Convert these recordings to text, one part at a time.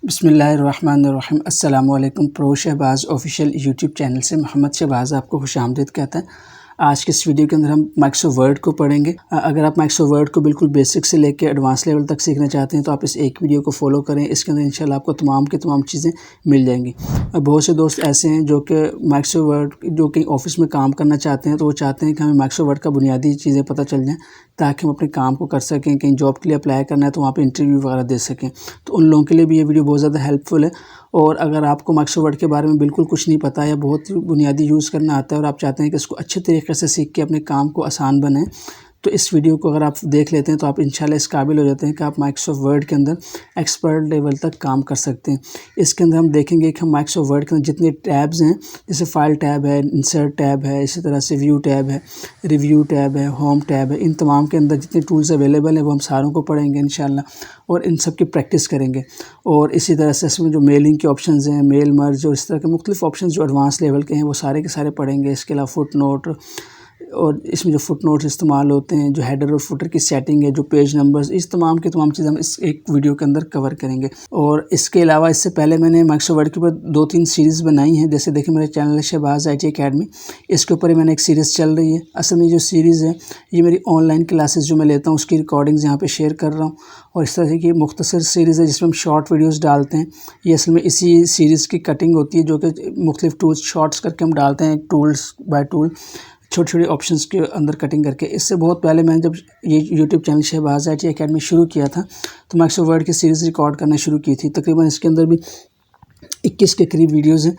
बिस्मिल्लाहिर्रहमानिर्रहीम। अस्सलाम वालेकुम। Pro Shahbaz official YouTube channel से मोहम्मद शहबाज़ आपको खुशामदीद कहता है। आज के इस वीडियो के अंदर हम माइक्रोसॉफ्ट वर्ड को पढ़ेंगे। अगर आप माइक्रोसॉफ्ट वर्ड को बिल्कुल बेसिक से लेकर एडवांस लेवल तक सीखना चाहते हैं तो आप इस एक वीडियो को फॉलो करें। इसके अंदर इंशाल्लाह आपको तमाम की तमाम चीज़ें मिल जाएंगी। बहुत से दोस्त ऐसे हैं जो कि माइक्रोसॉफ्ट वर्ड जो कि ऑफिस में काम करना चाहते हैं, तो वो चाहते हैं कि हमें माइक्रोसॉफ्ट वर्ड का बुनियादी चीज़ें पता चल जाएँ ताकि हम अपने काम को कर सकें। कहीं जॉब के लिए अप्लाई करना है तो वहाँ पे इंटरव्यू वगैरह दे सकें। तो उन लोगों के लिए भी ये वीडियो बहुत ज़्यादा हेल्पफुल है। और अगर आपको माइक्रोसॉफ्ट वर्ड के बारे में बिल्कुल कुछ नहीं पता या बहुत बुनियादी यूज़ करना आता है और आप चाहते हैं कि इसको अच्छे तरीके से सीख के अपने काम को आसान बनाएं, तो इस वीडियो को अगर आप देख लेते हैं तो आप इंशाल्लाह इस काबिल हो जाते हैं कि आप माइक्रोसॉफ्ट वर्ड के अंदर एक्सपर्ट लेवल तक काम कर सकते हैं। इसके अंदर हम देखेंगे कि हम माइक्रोसॉफ्ट वर्ड के अंदर जितने टैब्स हैं, जैसे फाइल टैब है, इंसर्ट टैब है, इसी तरह से व्यू टैब है, रिव्यू टैब है, होम टैब है, इन तमाम के अंदर जितने टूल्स अवेलेबल हैं वो हम सारों को पढ़ेंगे इंशाल्लाह और इन सब की प्रैक्टिस करेंगे। और इसी तरह से इसमें जो मेलिंग के ऑप्शंस हैं, मेल मर्ज और इस तरह के मुख्तलिफ ऑप्शंस जो एडवांस लेवल के हैं वो सारे के सारे पढ़ेंगे। इसके अलावा फुट नोट और इसमें जो फुट नोट्स इस्तेमाल होते हैं, जो हेडर और फुटर की सेटिंग है, जो पेज नंबर्स, इस तमाम की तमाम चीज़ें हम इस एक वीडियो के अंदर कवर करेंगे। और इसके अलावा इससे पहले मैंने माइक्रोसॉफ्ट वर्ड के ऊपर 2-3 सीरीज़ बनाई हैं। जैसे देखिए मेरे चैनल है शहबाज़ IT अकेडमी, इसके ऊपर ही मैंने एक सीरीज़ चल रही है। असल में जो सीरीज़ है ये मेरी ऑनलाइन क्लासेस जो मैं लेता हूँ उसकी रिकॉर्डिंग्स यहाँ पर शेयर कर रहा हूँ। और इस तरह की मुख्तसर सीरीज़ है जिसमें हम शॉर्ट वीडियोज़ डालते हैं। ये असल में इसी सीरीज़ की कटिंग होती है जो कि मुख्तलिफ टूल्स शॉर्ट्स करके हम डालते हैं, टूल्स बाय टूल, छोटे छोटे ऑप्शंस के अंदर कटिंग करके। इससे बहुत पहले मैंने जब ये YouTube channel Shahbaz IT academy शुरू किया था तो माइक्रोसॉफ्ट वर्ड की सीरीज़ रिकॉर्ड करना शुरू की थी। तकरीबन इसके अंदर भी 21 के करीब वीडियोज़ हैं।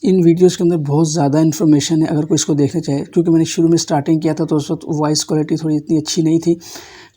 इन वीडियोज़ के अंदर बहुत ज़्यादा इन्फॉर्मेशन है अगर कोई इसको देखना चाहे। क्योंकि मैंने शुरू में स्टार्टिंग किया था तो उस वक्त वॉइस क्वालिटी थोड़ी इतनी अच्छी नहीं थी,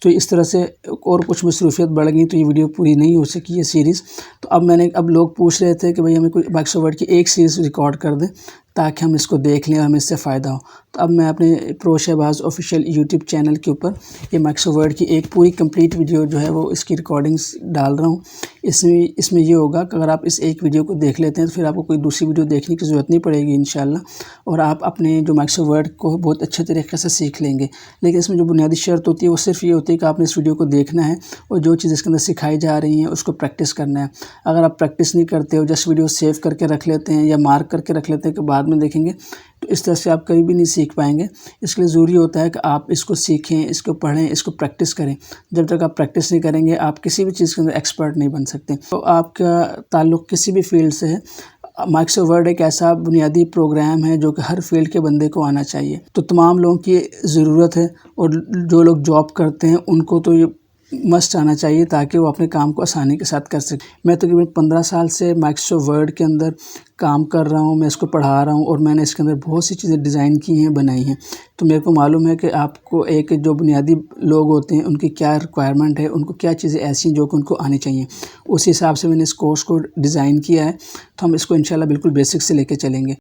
तो इस तरह से और कुछ मसरूफियत बढ़ गई तो ये वीडियो पूरी नहीं हो सकी, ये सीरीज़। तो अब लोग पूछ रहे थे कि भाई हमें कोई माइक्रोसॉफ्ट वर्ड की एक सीरीज़ रिकॉर्ड कर दें ताकि हम इसको देख लें और हमें इससे फ़ायदा हो। तो अब मैं अपने pro Shahbaz official YouTube channel के ऊपर ये माइक्रोसॉफ्ट वर्ड की एक पूरी कंप्लीट वीडियो जो है वो इसकी रिकॉर्डिंग्स डाल रहा हूँ। इसमें ये होगा कि अगर आप इस एक वीडियो को देख लेते हैं तो फिर आपको कोई दूसरी वीडियो देखने की ज़रूरत नहीं पड़ेगी इंशाल्लाह, और आप अपने जो माइक्रोसॉफ्ट वर्ड को बहुत अच्छे तरीके से सीख लेंगे। लेकिन इसमें जो बुनियादी शर्त होती है वो सिर्फ ये होती है कि आपने इस वीडियो को देखना है और जो चीज़ इसके अंदर सिखाई जा रही हैं उसको प्रैक्टिस करना है। अगर आप प्रैक्टिस नहीं करते हो, जस्ट वीडियो सेव करके रख लेते हैं या मार्क करके रख लेते हैं कि बाद में देखेंगे, तो इस तरह से आप कभी भी नहीं सीख पाएंगे। इसलिए ज़रूरी होता है कि आप इसको सीखें, इसको पढ़ें, इसको प्रैक्टिस करें। जब तक आप प्रैक्टिस नहीं करेंगे आप किसी भी चीज़ के अंदर एक्सपर्ट नहीं बन सकते। तो आपका ताल्लुक़ किसी भी फील्ड से है, माइक्रोसॉफ्ट वर्ड एक ऐसा बुनियादी प्रोग्राम है जो कि हर फील्ड के बंदे को आना चाहिए। तो तमाम लोगों की ज़रूरत है और जो लोग जॉब करते हैं उनको तो ये मस्ट आना चाहिए ताकि वो अपने काम को आसानी के साथ कर सकें। मैं तकरीबन 15 साल से माइक्रोसॉफ्ट वर्ड के अंदर काम कर रहा हूँ, मैं इसको पढ़ा रहा हूँ और मैंने इसके अंदर बहुत सी चीज़ें डिज़ाइन की हैं, बनाई हैं। तो मेरे को मालूम है कि आपको एक जो बुनियादी लोग होते हैं उनकी क्या रिक्वायरमेंट है, उनको क्या चीज़ें ऐसी हैं जो कि उनको आनी चाहिए। उस हिसाब से मैंने इस कोर्स को डिज़ाइन किया है। तो हम इसको इंशाल्लाह बिल्कुल बेसिक से लेके चलेंगे।